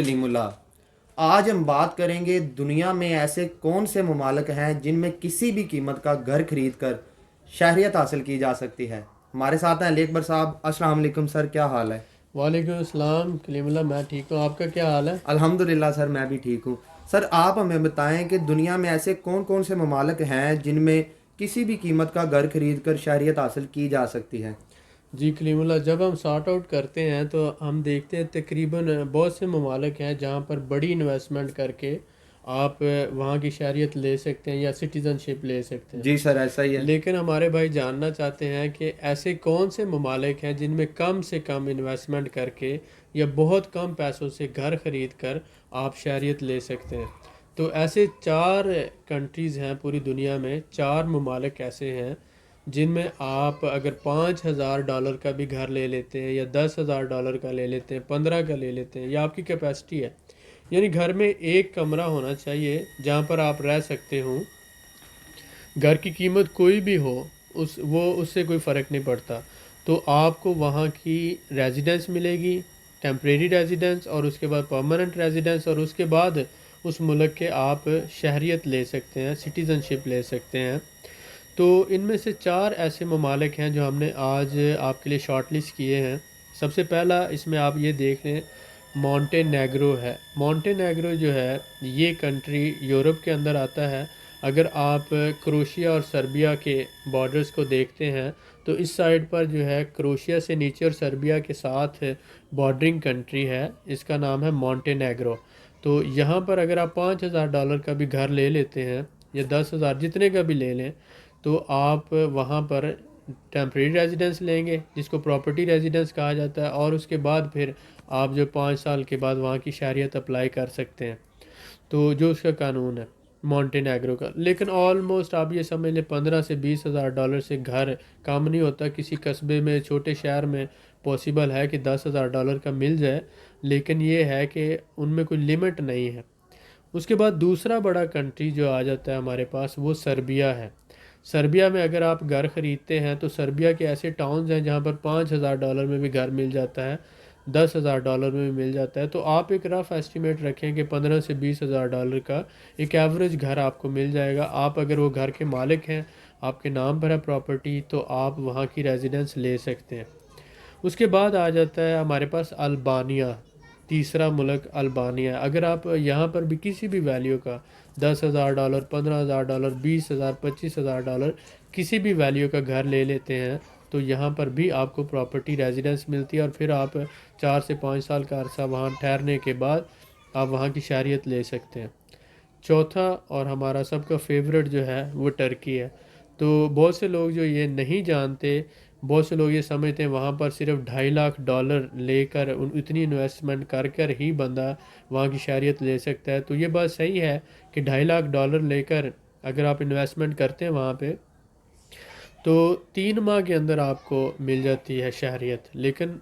कलीम उल्लाह। आज हम बात करेंगे दुनिया में ऐसे कौन से ममालिक हैं जिनमें किसी भी कीमत का घर खरीद कर शहरियत हासिल की जा सकती है। हमारे साथ हैं अली अकबर साहब। अस्सलाम वालेकुम सर, क्या हाल है? वालेकुम अस्सलाम कलीमुल्लाह। मैं ठीक हूँ, आपका क्या हाल है? अल्हम्दुलिल्लाह सर, मैं भी ठीक हूँ। सर आप हमें बताएं कि दुनिया में ऐसे कौन कौन से ममालिक हैं जिनमें किसी भी कीमत का घर खरीद कर शहरियत हासिल की जा सकती है। जी कलीमुल्लाह, जब हम सॉर्ट आउट करते हैं तो हम देखते हैं तकरीबन बहुत से ममालिक हैं जहाँ पर बड़ी इन्वेस्टमेंट करके आप वहाँ की शहरियत ले सकते हैं या सिटीज़नशिप ले सकते हैं। जी सर, ऐसा ही है। लेकिन हमारे भाई जानना चाहते हैं कि ऐसे कौन से ममालिक हैं जिनमें कम से कम इन्वेस्टमेंट करके या बहुत कम पैसों से घर ख़रीद कर आप शहरियत ले सकते हैं। तो ऐसे चार कंट्रीज़ हैं पूरी दुनिया में, चार ममालिक ऐसे हैं जिनमें आप अगर $5,000 का भी घर ले लेते हैं या $10,000 का ले लेते हैं, 15 का ले लेते हैं, या आपकी कैपेसिटी है, यानी घर में एक कमरा होना चाहिए जहाँ पर आप रह सकते हो। घर की कीमत कोई भी हो, उससे कोई फ़र्क नहीं पड़ता। तो आपको वहाँ की रेजिडेंस मिलेगी, टेम्परेरी रेजिडेंस, और उसके बाद परमानेंट रेजिडेंस, और उसके बाद उस मुल्क के आप शहरियत ले सकते हैं, सिटीज़नशिप ले सकते हैं। तो इनमें से चार ऐसे ममालिक हैं जो हमने आज आपके लिए शॉर्ट लिस्ट किए हैं। सबसे पहला इसमें आप ये देख लें, मॉन्टेनेग्रो है। मॉन्टेनेग्रो जो है ये कंट्री यूरोप के अंदर आता है। अगर आप क्रोशिया और सर्बिया के बॉर्डर्स को देखते हैं तो इस साइड पर जो है क्रोशिया से नीचे और सर्बिया के साथ बॉर्डरिंग कंट्री है, इसका नाम है मॉन्टेनेग्रो। तो यहाँ पर अगर आप $5,000 का भी घर ले लेते हैं या 10,000, जितने का भी ले लें, तो आप वहाँ पर टेम्परेरी रेजिडेंस लेंगे जिसको प्रॉपर्टी रेजिडेंस कहा जाता है, और उसके बाद फिर आप जो 5 साल के बाद वहाँ की शहरियत अप्लाई कर सकते हैं। तो जो उसका कानून है मॉन्टेनेग्रो का। लेकिन ऑलमोस्ट आप ये समझ लें $15,000 से $20,000 से घर काम नहीं होता। किसी कस्बे में, छोटे शहर में पॉसिबल है कि $10,000 का मिल जाए, लेकिन ये है कि उनमें कोई लिमिट नहीं है। उसके बाद दूसरा बड़ा कंट्री जो आ जाता है हमारे पास, वो सर्बिया है। सर्बिया में अगर आप घर ख़रीदते हैं तो सर्बिया के ऐसे टाउन्स हैं जहाँ पर $5,000 में भी घर मिल जाता है, $10,000 में भी मिल जाता है। तो आप एक रफ़ एस्टिमेट रखें कि $15,000 से $20,000 का एक एवरेज घर आपको मिल जाएगा। आप अगर वो घर के मालिक हैं, आपके नाम पर है प्रॉपर्टी, तो आप वहाँ की रेजिडेंस ले सकते हैं। उसके बाद आ जाता है हमारे पास अल्बानिया। तीसरा मुल्क अल्बानिया है। अगर आप यहाँ पर भी किसी भी वैल्यू का $10,000, $15,000, $20,000, $25,000 किसी भी वैल्यू का घर ले लेते हैं तो यहाँ पर भी आपको प्रॉपर्टी रेजिडेंस मिलती है, और फिर आप 4 से 5 साल का अरसा वहाँ ठहरने के बाद आप वहाँ की शहरियत ले सकते हैं। चौथा और हमारा सबका फेवरेट जो है वो टर्की है। तो बहुत से लोग जो ये नहीं जानते, बहुत से लोग ये समझते हैं वहाँ पर सिर्फ $2.5 लाख लेकर इतनी इन्वेस्टमेंट कर कर ही बंदा वहाँ की शहरियत ले सकता है। तो ये बात सही है कि $2.5 लाख लेकर अगर आप इन्वेस्टमेंट करते हैं वहाँ पे, तो 3 माह के अंदर आपको मिल जाती है शहरियत। लेकिन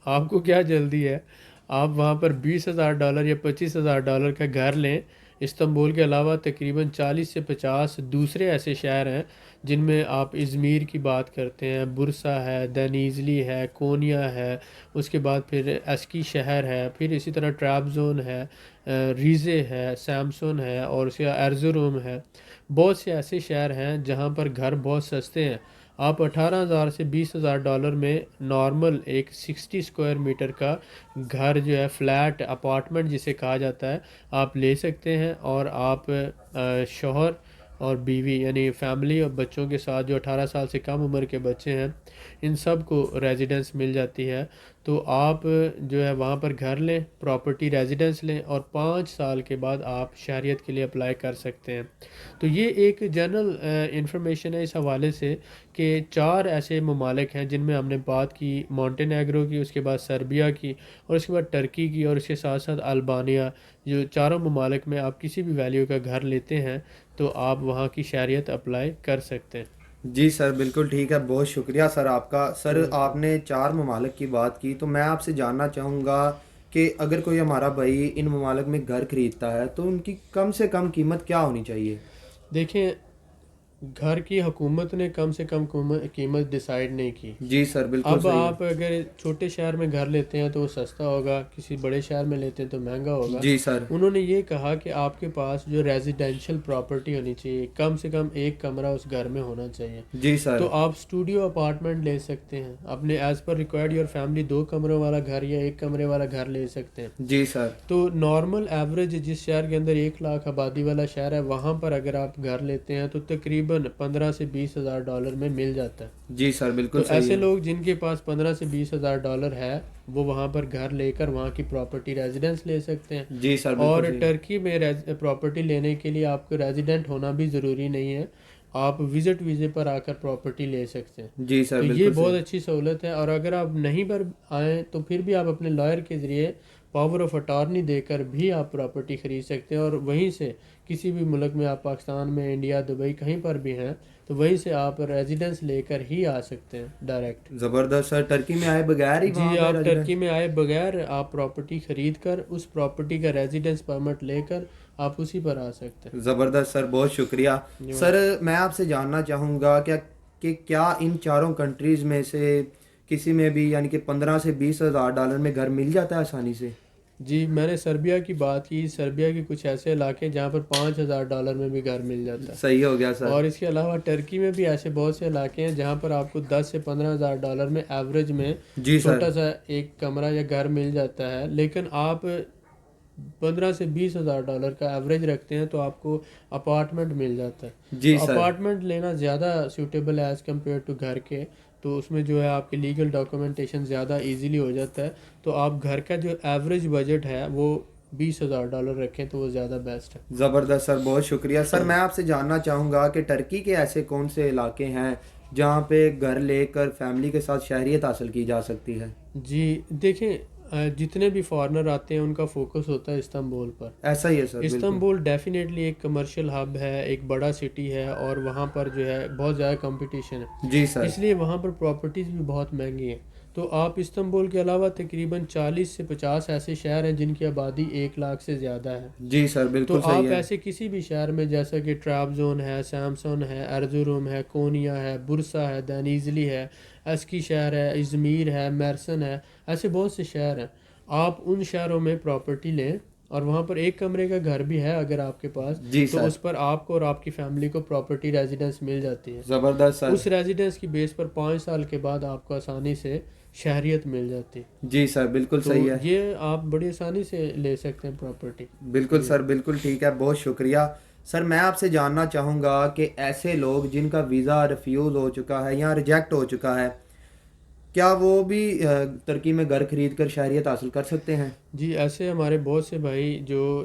आपको क्या जल्दी है? आप वहाँ पर $20,000 या $25,000 का घर लें। इस्तांबुल के अलावा तकरीबन 40 से 50 दूसरे ऐसे शहर हैं जिनमें आप इज़मीर की बात करते हैं, बुरसा है, दनीजली है, कोनिया है, उसके बाद फिर एस्की शहर है, फिर इसी तरह ट्रैबज़ोन है, रीज़े है, सैमसन है, और उसके एर्ज़ुरूम है। बहुत से ऐसे शहर हैं जहाँ पर घर बहुत सस्ते हैं। आप 18,000 से $20,000 में नॉर्मल एक 60 स्क्वायर मीटर का घर जो है, फ्लैट अपार्टमेंट जिसे कहा जाता है, आप ले सकते हैं। और आप शौहर और बीवी यानी फैमिली और बच्चों के साथ, जो 18 साल से कम उम्र के बच्चे हैं, इन सब को रेजिडेंस मिल जाती है। तो आप जो है वहाँ पर घर लें, प्रॉपर्टी रेजिडेंस लें, और 5 साल के बाद आप शहरियत के लिए अप्लाई कर सकते हैं। तो ये एक जनरल इंफॉर्मेशन है इस हवाले से कि चार ऐसे ममालिक हैं जिनमें हमने बात की, मॉन्टेनेग्रो की, उसके बाद सर्बिया की, और उसके बाद टर्की की, और उसके साथ साथ अल्बानिया। जो चारों ममालिक में आप किसी भी वैल्यू का घर लेते हैं तो आप वहाँ की शहरियत अप्लाई कर सकते हैं। जी सर, बिल्कुल ठीक है। बहुत शुक्रिया सर आपका। Sir welcome. आपने चार ममालिक की बात की, तो मैं आपसे जानना चाहूँगा कि अगर कोई हमारा भाई इन ममालिक में घर खरीदता है तो उनकी कम से कम कीमत क्या होनी चाहिए? देखें, گھر کی حکومت نے کم سے کم قیمت ڈیسائیڈ نہیں کی. جی سر بالکل اب صحیح ہے. آپ اگر چھوٹے شہر میں گھر لیتے ہیں تو وہ سستا ہوگا, کسی بڑے شہر میں لیتے ہیں تو مہنگا ہوگا. جی سر. انہوں نے یہ کہا کہ آپ کے پاس جو ریزیڈینشیل پراپرٹی ہونی چاہیے, کم سے کم ایک کمرہ اس گھر میں ہونا چاہیے. جی سر. تو آپ اسٹوڈیو اپارٹمنٹ لے سکتے ہیں اپنے as per required your family, 2 کمروں والا گھر یا 1 کمرے والا گھر لے سکتے ہیں. جی سر. تو نارمل ایوریج جس شہر کے اندر 1 لاکھ آبادی والا شہر ہے, وہاں پر اگر آپ گھر لیتے ہیں تو تقریباً 15 سے 20 ہزار ڈالر میں مل جاتا ہے. جی سر بالکل تو صحیح ایسے ہے. لوگ جن کے پاس 15 سے 20 ہزار ڈالر ہے وہ وہاں پر گھر لے کر وہاں کی پراپرٹی ریزیڈنس لے سکتے ہیں. جی سر اور بالکل صحیح. ٹرکی میں پراپرٹی لینے کے لیے آپ کو ریزیڈنٹ ہونا بھی ضروری نہیں ہے, آپ وزٹ ویزے پر آ کر پراپرٹی لے سکتے ہیں. جی سر تو یہ بالکل بہت صحیح. اچھی سہولت ہے. اور اگر آپ نہیں پر آئیں تو پھر بھی آپ اپنے لائر کے ذریعے پاور آف اٹارنی دے کر بھی آپ پراپرٹی خرید سکتے ہیں, اور وہیں سے کسی بھی ملک میں, آپ پاکستان میں, انڈیا, دبئی, کہیں پر بھی ہیں تو وہیں سے آپ ریزیڈنس لے کر ہی آ سکتے ہیں ڈائریکٹ. زبردست سر. ٹرکی میں آئے بغیر ہی وہاں جی, پہ آپ ریزیڈنٹ. ٹرکی میں آئے بغیر آپ پراپرٹی خرید کر اس پراپرٹی کا ریزیڈنس پرمٹ لے کر آپ اسی پر آ سکتے ہیں. زبردست سر, بہت شکریہ. سر میں آپ سے جاننا چاہوں گا کہ کیا ان چاروں کنٹریز میں سے کسی میں بھی یعنی کہ 15 سے 20 ہزار ڈالر میں گھر مل جاتا ہے آسانی سے؟ جی, میں نے سربیا کی بات کی. سربیا کے کچھ ایسے علاقے ہیں جہاں پر 5 ہزار ڈالر میں بھی گھر مل جاتا ہے. صحیح ہو گیا سر. اور اس کے علاوہ ٹرکی میں بھی ایسے بہت سے علاقے ہیں جہاں پر آپ کو 10 سے 15 ہزار ڈالر میں ایوریج میں جی سر. چھوٹا سا ایک کمرہ یا گھر مل جاتا ہے. لیکن آپ 15 سے 20 ہزار ڈالر کا ایوریج رکھتے ہیں تو آپ کو اپارٹمنٹ مل جاتا ہے. جی تو سر. اپارٹمنٹ لینا زیادہ سیوٹیبل ہے ایز کمپیئر ٹو گھر کے. تو اس میں جو ہے آپ کے لیگل ڈاکومنٹیشن زیادہ ایزیلی ہو جاتا ہے. تو آپ گھر کا جو ایوریج بجٹ ہے وہ 20 ہزار ڈالر رکھیں تو وہ زیادہ بیسٹ ہے. زبردست سر, بہت شکریہ. سر میں آپ سے جاننا چاہوں گا کہ ٹرکی کے ایسے کون سے علاقے ہیں جہاں پہ گھر لے کر فیملی کے ساتھ شہریت حاصل کی جا سکتی ہے؟ جی دیکھیں, جتنے بھی فارنر آتے ہیں ان کا فوکس ہوتا ہے استنبول پر. ایسا ہی ہے سر بالکل. استنبول ڈیفینیٹلی ایک کمرشل ہب ہے, ایک بڑا سٹی ہے, اور وہاں پر جو ہے بہت زیادہ کمپٹیشن ہے. جی سر. اس لیے وہاں پر پراپرٹیز بھی بہت مہنگی ہیں. تو آپ استنبول کے علاوہ تقریباً 40 سے 50 ایسے شہر ہیں جن کی آبادی 1 لاکھ سے زیادہ ہے. جی سر بالکل تو صحیح آپ ہے. ایسے کسی بھی شہر میں جیسا کہ ٹرابزون ہے, سیمسون ہے, ارزروم ہے, کونیا ہے, برسا ہے, دنیزلی ہے, اسکی شہر ہے, ازمیر ہے, میرسن ہے, ایسے بہت سے شہر ہیں. آپ ان شہروں میں پراپرٹی لیں اور وہاں پر 1 کمرے کا گھر بھی ہے اگر آپ کے پاس, جی تو سر. اس پر آپ کو اور آپ کی فیملی کو پراپرٹی ریزیڈنس مل جاتی ہے. زبردست سر. اس ریزیڈنس کی بیس پر 5 سال کے بعد آپ کو آسانی سے شہریت مل جاتی ہے. جی سر بالکل تو صحیح ہے. یہ آپ بڑی آسانی سے لے سکتے ہیں پراپرٹی. بالکل سر بالکل ٹھیک ہے, بہت شکریہ. سر میں آپ سے جاننا چاہوں گا کہ ایسے لوگ جن کا ویزا ریفیوز ہو چکا ہے یا ریجیکٹ ہو چکا ہے, کیا وہ بھی ترکی میں گھر خرید کر شہریت حاصل کر سکتے ہیں؟ جی, ایسے ہمارے بہت سے بھائی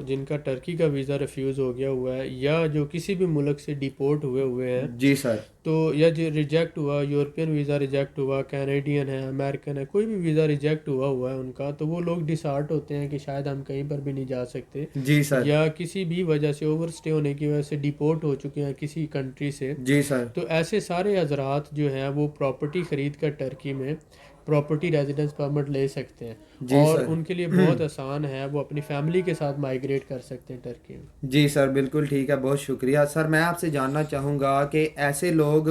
جن کا ٹرکی کا ویزا ریفیوز ہو گیا ہوا ہے, یا جو کسی بھی ملک سے ڈیپورٹ ہوئے ہیں, جی سر. تو یا جو ریجیکٹ ہوا, یورپین ویزا ریجیکٹ ہوا, کینیڈین ہے, امریکن ہے, کوئی بھی ویزا ریجیکٹ ہوا ہے ان کا, تو وہ لوگ ڈسہارٹ ہوتے ہیں کہ شاید ہم کہیں پر بھی نہیں جا سکتے, جی سر. یا کسی بھی وجہ سے اوور اسٹے ہونے کی وجہ سے ڈیپورٹ ہو چکے ہیں کسی کنٹری سے. جی سر. تو ایسے سارے حضرات جو ہیں وہ پراپرٹی خرید کر ٹرکی میں پراپرٹی ریزیڈنس پرمٹ لے سکتے ہیں, جی اور سر. ان کے لیے بہت آسان ہے, وہ اپنی فیملی کے ساتھ مائیگریٹ کر سکتے ہیں ٹرکی میں. جی سر بالکل ٹھیک ہے, بہت شکریہ. سر میں آپ سے جاننا چاہوں گا کہ ایسے لوگ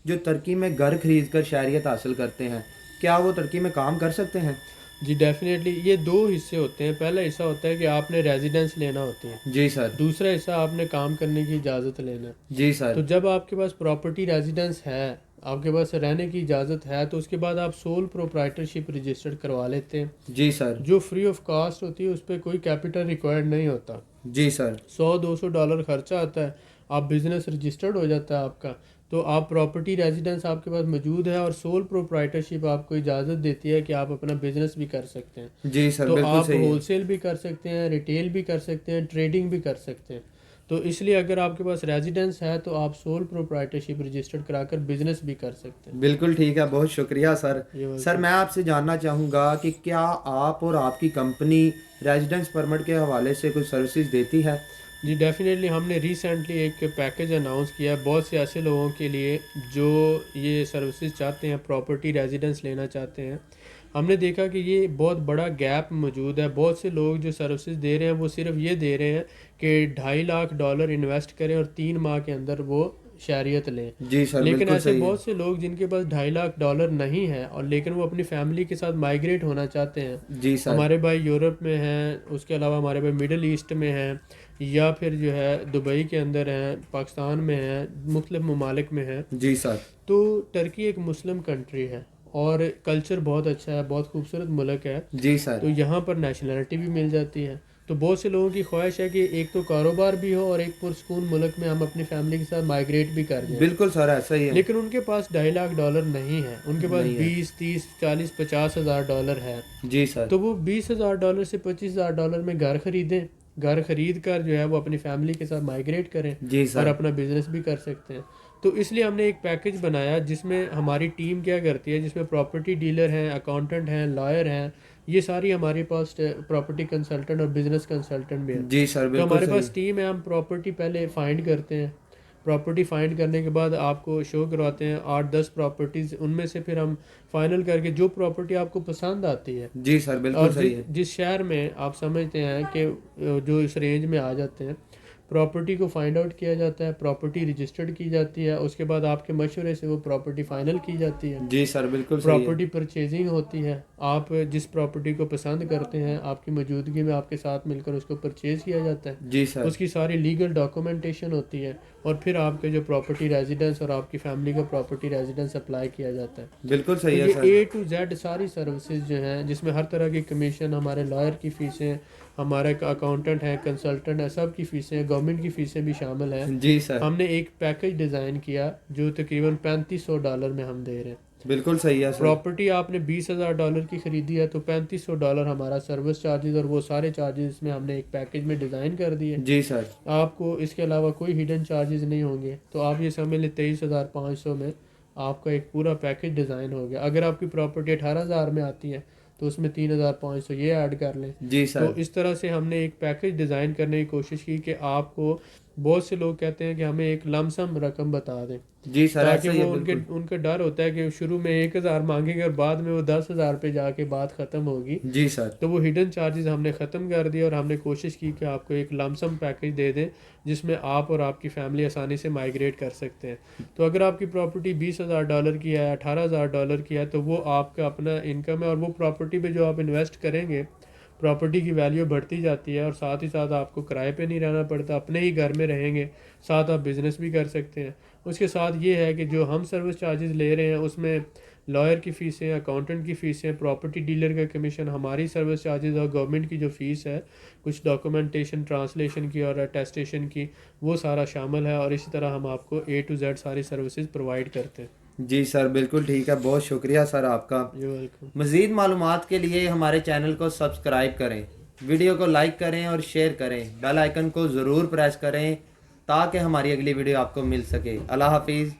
جو ترکی میں گھر خرید کر شہریت حاصل کرتے ہیں, کیا وہ ترکی میں کام کر سکتے ہیں؟ جی ڈیفینیٹلی. یہ 2 حصے ہوتے ہیں. پہلا حصہ ہوتا ہے کہ آپ نے ریزیڈنس لینا ہوتی ہے. جی سر. دوسرا حصہ آپ نے کام کرنے کی اجازت لینا ہے. جی سر. تو جب آپ کے پاس پراپرٹی ریزیڈنس ہے, آپ کے پاس رہنے کی اجازت ہے, تو اس کے بعد آپ سول پروپرائٹرشپ رجسٹرڈ کروا لیتے ہیں, جی سر. جو فری آف کاسٹ ہوتی ہے. اس پہ کوئی کیپٹل ریکوائرڈ نہیں ہوتا. جی سر. $100-200 خرچہ آتا ہے, آپ بزنس رجسٹرڈ ہو جاتا ہے آپ کا. تو آپ پراپرٹی ریزیڈنس آپ کے پاس موجود ہے, اور سول پروپرائٹرشپ آپ کو اجازت دیتی ہے کہ آپ اپنا بزنس بھی کر سکتے ہیں. جی سر تو بالکل آپ صحیح ہے. ہول سیل بھی کر سکتے ہیں, ریٹیل بھی کر سکتے ہیں, ٹریڈنگ بھی کر سکتے ہیں. تو اس لیے اگر آپ کے پاس ریزیڈنس ہے تو آپ سول پروپرائٹرشپ رجسٹرڈ کرا کر بزنس بھی کر سکتے ہیں. بالکل ٹھیک ہے, بہت شکریہ سر. سر میں آپ سے جاننا چاہوں گا کہ کیا آپ اور آپ کی کمپنی ریزیڈنس پرمٹ کے حوالے سے کوئی سروسز دیتی ہے؟ جی ڈیفینیٹلی. ہم نے ریسنٹلی ایک پیکیج اناؤنس کیا ہے بہت سے ایسے لوگوں کے لیے جو یہ سروسز چاہتے ہیں, پراپرٹی ریزیڈنس لینا چاہتے ہیں. ہم نے دیکھا کہ یہ بہت بڑا گیپ موجود ہے. بہت سے لوگ جو سروسز دے رہے ہیں وہ صرف یہ دے رہے ہیں کہ $2.5 لاکھ انویسٹ کریں اور 3 ماہ کے اندر وہ शहरियत लें। जी सर लेकिन बिल्कुल ऐसे सही है। बहुत से लोग जिनके पास $2.5 लाख नहीं है और लेकिन वो अपनी फैमिली के साथ माइग्रेट होना चाहते हैं। जी सर। हमारे भाई यूरोप में हैं, उसके अलावा हमारे भाई मिडल ईस्ट में हैं, या फिर जो है दुबई के अंदर हैं, पाकिस्तान में हैं, मुख्तलिफ ममालिक में हैं। जी सर। तो टर्की एक मुस्लिम कंट्री है और कल्चर बहुत अच्छा है, बहुत खूबसूरत मुल्क है। जी तो सर। यहाँ पर नेशनलिटी भी मिल जाती है। तो बहुत से लोगों की ख्वाहिश है कि एक तो कारोबार भी हो और एक पुरसकून मुल्क में हम अपनी फैमिली के साथ माइग्रेट भी कर जाएं। बिल्कुल सर ऐसा ही है। लेकिन उनके पास $2.5 लाख नहीं है, उनके पास नहीं है। 20, 30, 40, 50 हज़ार डॉलर है। जी सर। तो वो $20,000 से $25,000 में घर खरीदें, घर खरीद कर जो है वो अपनी फैमिली के साथ माइग्रेट करें जी और सर। अपना बिजनेस भी कर सकते हैं। तो इसलिए हमने एक पैकेज बनाया जिसमें हमारी टीम क्या करती है, जिसमें प्रॉपर्टी डीलर हैं, अकाउंटेंट हैं, लॉयर हैं, ये सारी हमारे पास प्रॉपर्टी कंसल्टेंट और बिजनेस कंसल्टेंट भी हैं। जी सर तो बिल्कुल हमारे सही। पास टीम है, हम प्रॉपर्टी पहले फाइंड करते हैं, प्रॉपर्टी फाइंड करने के बाद आपको शो करवाते हैं 8-10 प्रॉपर्टीज़, उनमें से फिर हम फाइनल करके जो प्रॉपर्टी आपको पसंद आती है जी सर बिल्कुल और सही है। जिस शहर में आप समझते हैं कि जो इस रेंज में आ जाते हैं, प्रॉपर्टी को फाइंड आउट किया जाता है, प्रॉपर्टी रजिस्टर्ड की जाती है, उसके बाद आपके मशवरे से वो प्रॉपर्टी फाइनल की जाती है। जी सर बिल्कुल सही है। प्रॉपर्टी परचेजिंग होती है, आप जिस प्रॉपर्टी को पसंद करते हैं आपकी मौजूदगी में आपके साथ मिलकर उसको परचेज़ किया जाता है, जी सर। उसकी सारी लीगल डॉक्यूमेंटेशन होती है और फिर आपके जो प्रॉपर्टी रेजिडेंस और आपकी फैमिली का प्रॉपर्टी रेजिडेंस अप्लाई किया जाता है। बिल्कुल तो सही है ये सर। A to Z सारी सर्विसेज जो हैं, जिसमें हर तरह की कमीशन, हमारे लॉयर की फ़ीसें, हमारे अकाउंटेंट हैं, कंसल्टेंट हैं, सब की फ़ीसें, गवर्नमेंट की फ़ीसें भी शामिल हैं। जी सर हमने एक पैकेज डिज़ाइन किया जो तकरीबन $3500 में हम दे रहे हैं। बिल्कुल सही है सर। प्रॉपर्टी आपने $20,000 की ख़रीदी है तो $3500 हमारा सर्विस चार्जेस और वो सारे चार्जेस में हमने एक पैकेज में डिज़ाइन कर दिए। जी सर। आपको इसके अलावा कोई हिडन चार्जेस नहीं होंगे। तो आप ये समझ लें 23,500 में आपका एक पूरा पैकेज डिज़ाइन हो गया। अगर आपकी प्रॉपर्टी 18,000 में आती है तो उसमें 3,500 ये ऐड कर लें। जी तो सर। इस तरह से हमने एक पैकेज डिज़ाइन करने की कोशिश की कि आपको, बहुत से लोग कहते हैं कि हमें एक लमसम रकम बता दें, जी सर ताकि ऐसा ही वो है उनके बिल्कुल। उनका डर होता है कि शुरू में 1,000 मांगेंगे और बाद में वो 10,000 पे जाके बात ख़त्म होगी। जी सर। तो वो हिडन चार्जेस हमने ख़त्म कर दिए और हमने कोशिश की कि आपको एक लमसम पैकेज दे दें जिसमें आप और आपकी फैमिली आसानी से माइग्रेट कर सकते हैं। तो अगर आपकी प्रॉपर्टी $20,000 की है, $18,000 की है, तो वो आपका अपना इनकम है और वो प्रॉपर्टी पे जो आप इन्वेस्ट करेंगे, प्रॉपर्टी की वैल्यू बढ़ती जाती है और साथ ही साथ आपको किराए पे नहीं रहना पड़ता, अपने ही घर में रहेंगे, साथ आप बिज़नेस भी कर सकते हैं। उसके साथ ये है कि जो हम सर्विस चार्जेस ले रहे हैं उसमें लॉयर की फ़ीसें, अकाउंटेंट की फ़ीसें, प्रॉपर्टी डीलर का कमीशन, हमारी सर्विस चार्जेस और गवर्नमेंट की जो फ़ीस है कुछ डॉक्यूमेंटेशन, ट्रांसलेशन की और अटेस्टेशन की, वो सारा शामिल है। और इसी तरह हम आपको A to Z सारी सर्विसेज प्रोवाइड करते हैं। जी सर बिल्कुल ठीक है। बहुत शुक्रिया सर आपका। You welcome. मज़ीद मालूमात के लिए हमारे चैनल को सब्सक्राइब करें, वीडियो को लाइक करें और शेयर करें, बेल आइकन को ज़रूर प्रेस करें ताकि हमारी अगली वीडियो आपको मिल सके। अल्लाह हाफिज़।